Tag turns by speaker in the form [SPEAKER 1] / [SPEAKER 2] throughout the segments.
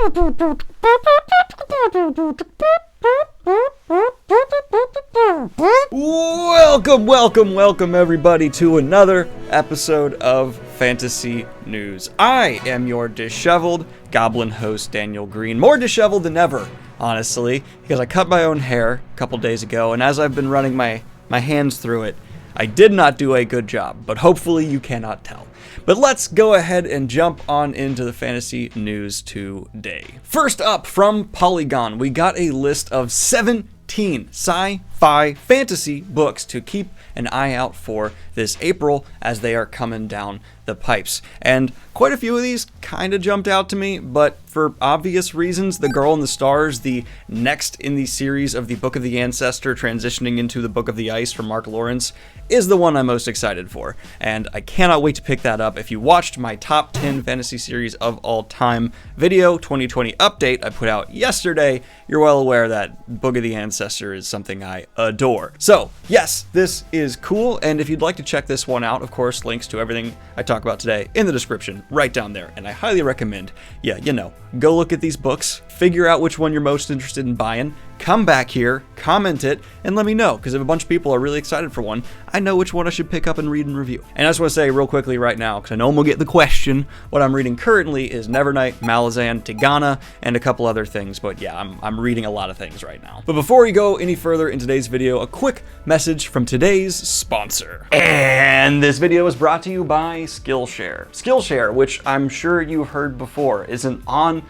[SPEAKER 1] Welcome everybody to another episode of Fantasy News. I am your disheveled goblin host, Daniel Greene. More disheveled than ever, honestly, because I cut my own hair a couple days ago, and as I've been running my hands through it, I did not do a good job, but hopefully you cannot tell. But let's go ahead and jump on into the fantasy news today. First up, from Polygon, we got a list of 17 sci-fi fantasy books to keep an eye out for this April as they are coming down the pipes. And quite a few of these kind of jumped out to me, but for obvious reasons, The Girl in the Stars, the next in the series of the Book of the Ancestor transitioning into the Book of the Ice from Mark Lawrence, is the one I'm most excited for. And I cannot wait to pick that up. If you watched my top 10 fantasy series of all time video 2020 update I put out yesterday, you're well aware that Book of the Ancestor is something I adore. So yes, this is cool. And if you'd like to check this one out, of course, links to everything I talk about today in the description right down there. And I highly recommend, go look at these books, figure out which one you're most interested in buying, come back here, comment it, and let me know, because if a bunch of people are really excited for one, I know which one I should pick up and read and review. And I just want to say real quickly right now, because I know we'll get the question, what I'm reading currently is Nevernight, Malazan, Tigana, and a couple other things, but yeah, I'm reading a lot of things right now. But before we go any further in today's video, a quick message from today's sponsor. And this video is brought to you by Skillshare. Skillshare, which I'm sure you've heard before, is an online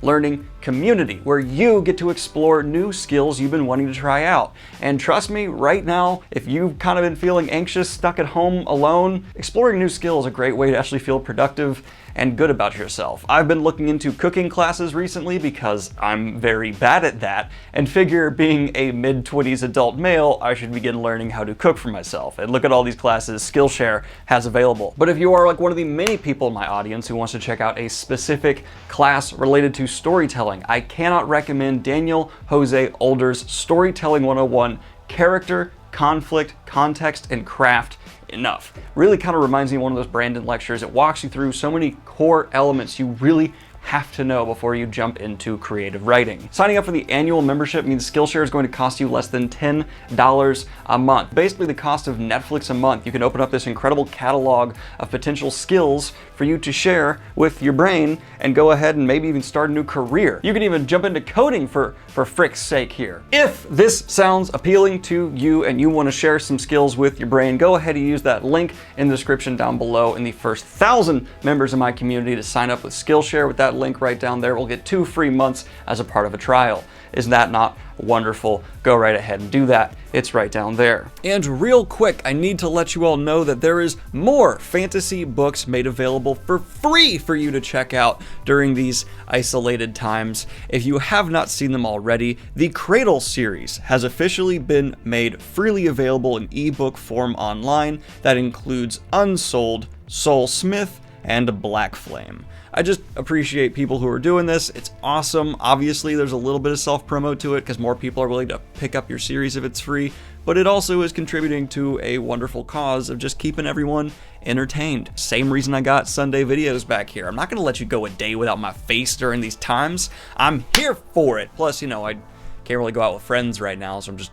[SPEAKER 1] learning community where you get to explore new skills you've been wanting to try out. And trust me, right now, if you've kind of been feeling anxious, stuck at home alone, exploring new skills is a great way to actually feel productive and good about yourself. I've been looking into cooking classes recently because I'm very bad at that, and figure being a mid-20s adult male, I should begin learning how to cook for myself. And look at all these classes Skillshare has available. But if you are like one of the many people in my audience who wants to check out a specific class related to storytelling, I cannot recommend Daniel Jose Older's Storytelling 101 Character, Conflict, Context, and Craft enough. Really kind of reminds me of one of those Brandon lectures. It walks you through so many core elements you really have to know before you jump into creative writing. Signing up for the annual membership means Skillshare is going to cost you less than $10 a month. Basically the cost of Netflix a month. You can open up this incredible catalog of potential skills for you to share with your brain and go ahead and maybe even start a new career. You can even jump into coding for frick's sake here. If this sounds appealing to you and you want to share some skills with your brain, go ahead and use that link in the description down below, and the first 1,000 members of my community to sign up with Skillshare with that link right down there will get 2 free months as a part of a trial. Isn't that not wonderful? Go right ahead and do that. It's right down there. And real quick, I need to let you all know that there is more fantasy books made available for free for you to check out during these isolated times. If you have not seen them already, the Cradle series has officially been made freely available in ebook form online. That includes Unsold, Soul Smith, and Black Flame. I just appreciate people who are doing this. It's awesome. Obviously, there's a little bit of self-promo to it because more people are willing to pick up your series if it's free, but it also is contributing to a wonderful cause of just keeping everyone entertained. Same reason I got Sunday videos back here. I'm not going to let you go a day without my face during these times. I'm here for it. Plus, I can't really go out with friends right now, so I'm just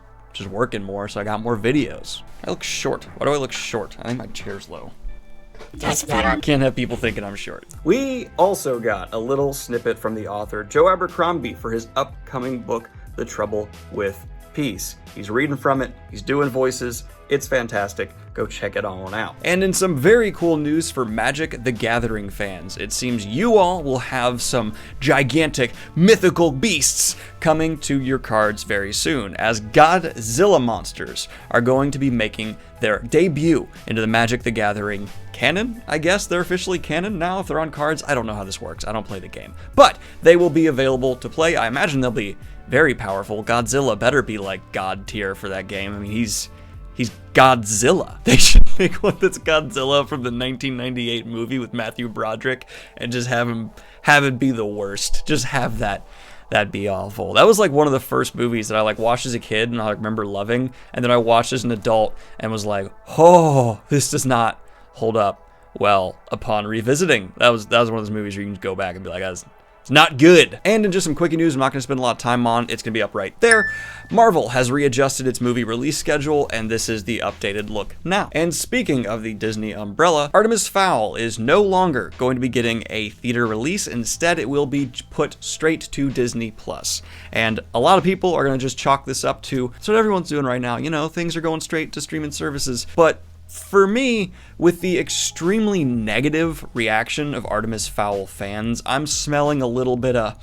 [SPEAKER 1] working more, so I got more videos. I look short. Why do I look short? I think my chair's low.
[SPEAKER 2] That's better.
[SPEAKER 1] Can't have people thinking I'm short. We also got a little snippet from the author Joe Abercrombie for his upcoming book, The Trouble with Peace. He's reading from it, he's doing voices, it's fantastic. Go check it on out. And in some very cool news for Magic the Gathering fans, it seems you all will have some gigantic mythical beasts coming to your cards very soon, as Godzilla monsters are going to be making their debut into the Magic the Gathering canon. I guess they're officially canon now if they're on cards. I don't know how this works. I don't play the game. But they will be available to play. I imagine they'll be very powerful. Godzilla better be like God tier for that game. I mean, he's Godzilla. They should make one that's Godzilla from the 1998 movie with Matthew Broderick and just have it be the worst. Just have that'd be awful. That was like one of the first movies that I watched as a kid and I remember loving, and then I watched as an adult and was like, oh, this does not hold up well upon revisiting. That was one of those movies where you can go back and be like, It's not good. And in just some quickie news I'm not going to spend a lot of time on, it's going to be up right there. Marvel has readjusted its movie release schedule, and this is the updated look now. And speaking of the Disney umbrella, Artemis Fowl is no longer going to be getting a theater release. Instead, it will be put straight to Disney+. And a lot of people are going to just chalk this up to, that's what everyone's doing right now. You know, things are going straight to streaming services. But for me, with the extremely negative reaction of Artemis Fowl fans, I'm smelling a little bit of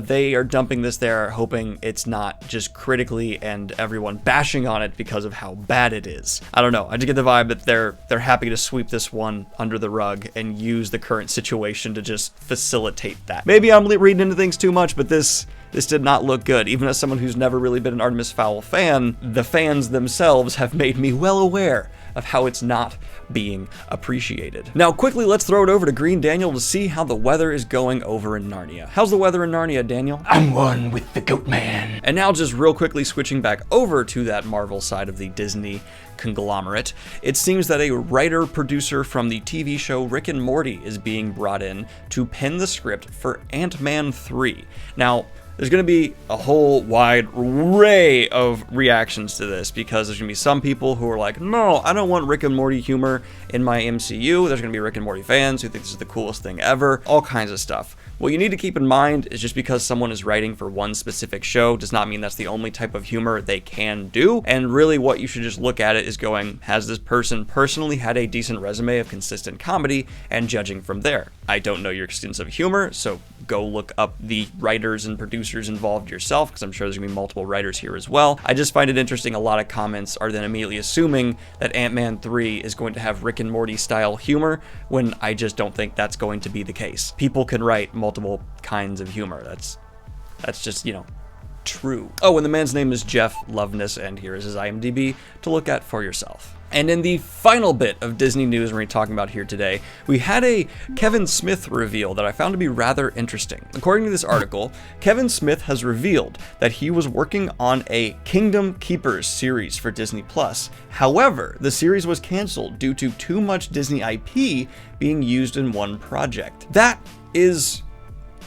[SPEAKER 1] they are dumping this there, hoping it's not just critically and everyone bashing on it because of how bad it is. I don't know. I just get the vibe that they're happy to sweep this one under the rug and use the current situation to just facilitate that. Maybe I'm reading into things too much, but this did not look good. Even as someone who's never really been an Artemis Fowl fan, the fans themselves have made me well aware of how it's not being appreciated. Now, quickly, let's throw it over to Green Daniel to see how the weather is going over in Narnia. How's the weather in Narnia, Daniel?
[SPEAKER 2] I'm one with the goat man.
[SPEAKER 1] And now just real quickly switching back over to that Marvel side of the Disney conglomerate, it seems that a writer-producer from the TV show Rick and Morty is being brought in to pen the script for Ant-Man 3. Now, there's going to be a whole wide array of reactions to this, because there's going to be some people who are like, no, I don't want Rick and Morty humor in my MCU. There's going to be Rick and Morty fans who think this is the coolest thing ever. All kinds of stuff. What you need to keep in mind is just because someone is writing for one specific show does not mean that's the only type of humor they can do. And really what you should just look at it is going, has this person personally had a decent resume of consistent comedy, and judging from there. I don't know your sense of humor, so go look up the writers and producers involved yourself, because I'm sure there's going to be multiple writers here as well. I just find it interesting a lot of comments are then immediately assuming that Ant-Man 3 is going to have Rick and Morty style humor, when I just don't think that's going to be the case. People can write multiple kinds of humor. That's just, you know, true. Oh, and the man's name is Jeff Loveness, and here is his IMDb to look at for yourself. And in the final bit of Disney news we're talking about here today, we had a Kevin Smith reveal that I found to be rather interesting. According to this article, Kevin Smith has revealed that he was working on a Kingdom Keepers series for Disney+. However, the series was canceled due to too much Disney IP being used in one project. That is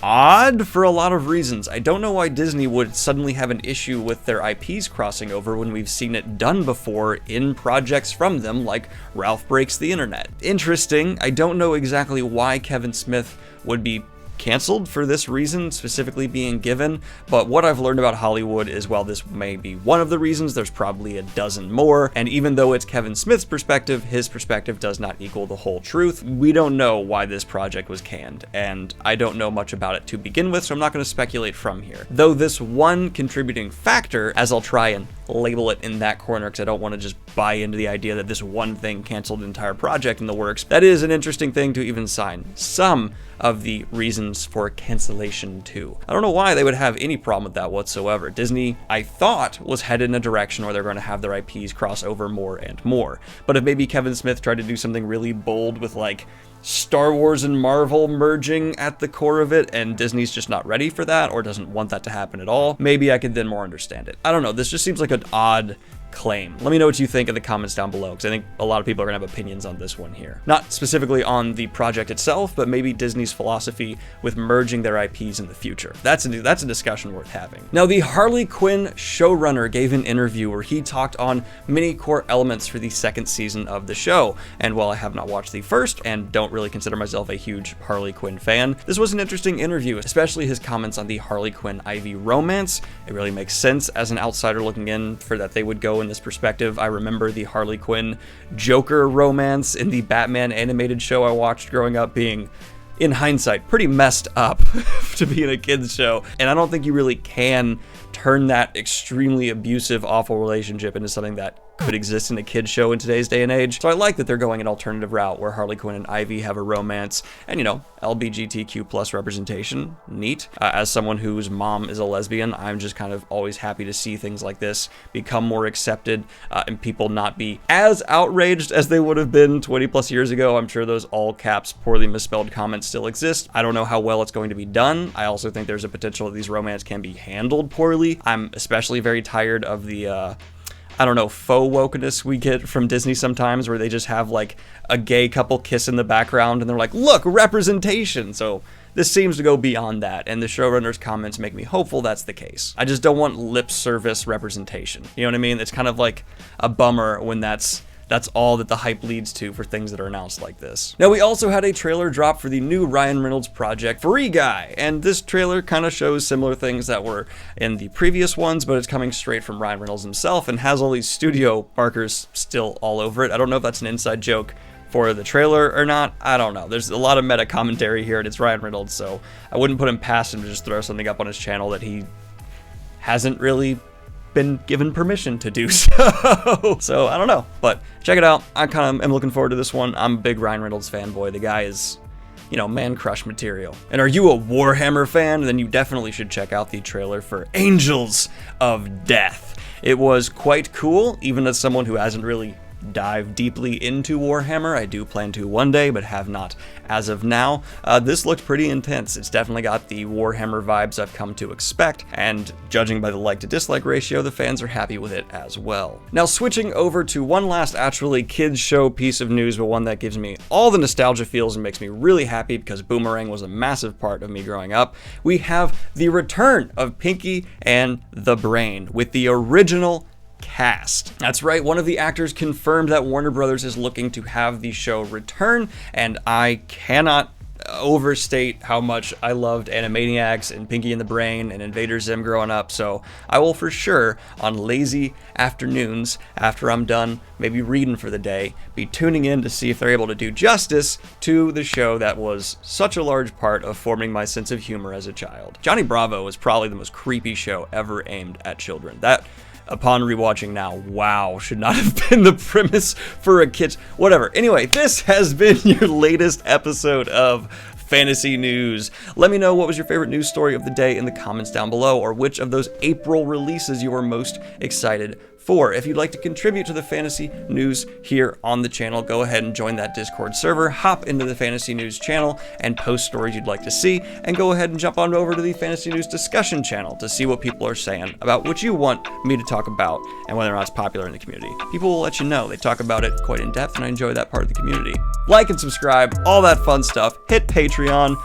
[SPEAKER 1] odd for a lot of reasons. I don't know why Disney would suddenly have an issue with their IPs crossing over when we've seen it done before in projects from them, like Ralph Breaks the Internet. Interesting. I don't know exactly why Kevin Smith would be canceled for this reason specifically being given, but what I've learned about Hollywood is, while this may be one of the reasons, there's probably a dozen more, and even though it's Kevin Smith's perspective, his perspective does not equal the whole truth. We don't know why this project was canned, and I don't know much about it to begin with, so I'm not going to speculate from here. Though this one contributing factor, as I'll try and label it in that corner because I don't want to just buy into the idea that this one thing canceled an entire project in the works, that is an interesting thing to even sign some of the reasons for cancellation too. I don't know why they would have any problem with that whatsoever. Disney, I thought, was headed in a direction where they're going to have their IPs cross over more and more. But if maybe Kevin Smith tried to do something really bold with like Star Wars and Marvel merging at the core of it, and Disney's just not ready for that or doesn't want that to happen at all, maybe I could then more understand it. I don't know, this just seems like an odd claim. Let me know what you think in the comments down below, because I think a lot of people are going to have opinions on this one here. Not specifically on the project itself, but maybe Disney's philosophy with merging their IPs in the future. That's a discussion worth having. Now, the Harley Quinn showrunner gave an interview where he talked on many core elements for the second season of the show, and while I have not watched the first and don't really consider myself a huge Harley Quinn fan, this was an interesting interview, especially his comments on the Harley Quinn Ivy romance. It really makes sense as an outsider looking in for that they would go in this perspective. I remember the Harley Quinn Joker romance in the Batman animated show I watched growing up being, in hindsight, pretty messed up to be in a kid's show, and I don't think you really can turn that extremely abusive, awful relationship into something that could exist in a kid's show in today's day and age. So I like that they're going an alternative route where Harley Quinn and Ivy have a romance, and, you know, LGBTQ plus representation, neat. As someone whose mom is a lesbian, I'm just kind of always happy to see things like this become more accepted, and people not be as outraged as they would have been 20 plus years ago. I'm sure those all caps, poorly misspelled comments still exist. I don't know how well it's going to be done. I also think there's a potential that these romance can be handled poorly. I'm especially very tired of the I don't know, faux wokeness we get from Disney sometimes, where they just have like a gay couple kiss in the background and they're like, look, representation. So this seems to go beyond that, and the showrunner's comments make me hopeful that's the case. I just don't want lip service representation. You know what I mean? It's kind of like a bummer when that's all that the hype leads to for things that are announced like this. Now, we also had a trailer drop for the new Ryan Reynolds project, Free Guy, and this trailer kind of shows similar things that were in the previous ones, but it's coming straight from Ryan Reynolds himself and has all these studio markers still all over it. I don't know if that's an inside joke for the trailer or not. I don't know. There's a lot of meta commentary here, and it's Ryan Reynolds, so I wouldn't put him past him to just throw something up on his channel that he hasn't really been given permission to do so. So I don't know, but check it out. I kind of am looking forward to this one. I'm a big Ryan Reynolds fanboy. The guy is, you know, man crush material. And are you a Warhammer fan? Then you definitely should check out the trailer for Angels of Death. It was quite cool, even as someone who hasn't really dive deeply into Warhammer. I do plan to one day, but have not as of now. This looked pretty intense. It's definitely got the Warhammer vibes I've come to expect, and judging by the like to dislike ratio, the fans are happy with it as well. Now, switching over to one last actually kids show piece of news, but one that gives me all the nostalgia feels and makes me really happy because Boomerang was a massive part of me growing up. We have the return of Pinky and the Brain with the original cast. That's right, one of the actors confirmed that Warner Brothers is looking to have the show return, and I cannot overstate how much I loved Animaniacs and Pinky and the Brain and Invader Zim growing up, so I will for sure, on lazy afternoons after I'm done maybe reading for the day, be tuning in to see if they're able to do justice to the show that was such a large part of forming my sense of humor as a child. Johnny Bravo was probably the most creepy show ever aimed at children. That, upon rewatching now, wow, should not have been the premise for a kid's... Whatever. Anyway, this has been your latest episode of Fantasy News. Let me know what was your favorite news story of the day in the comments down below, or which of those April releases you were most excited for. If you'd like to contribute to the Fantasy News here on the channel, go ahead and join that Discord server, hop into the Fantasy News channel, and post stories you'd like to see, and go ahead and jump on over to the Fantasy News discussion channel to see what people are saying about what you want me to talk about and whether or not it's popular in the community. People will let you know. They talk about it quite in depth, and I enjoy that part of the community. Like and subscribe, all that fun stuff. Hit Patreon.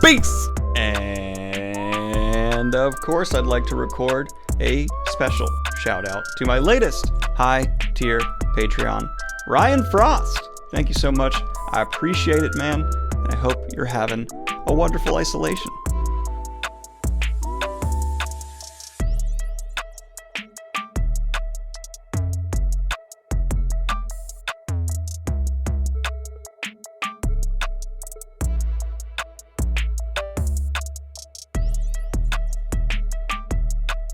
[SPEAKER 1] Peace! And of course, I'd like to record a special shout out to my latest high tier Patreon, Ryan Frost. Thank you so much. I appreciate it, man. And I hope you're having a wonderful isolation.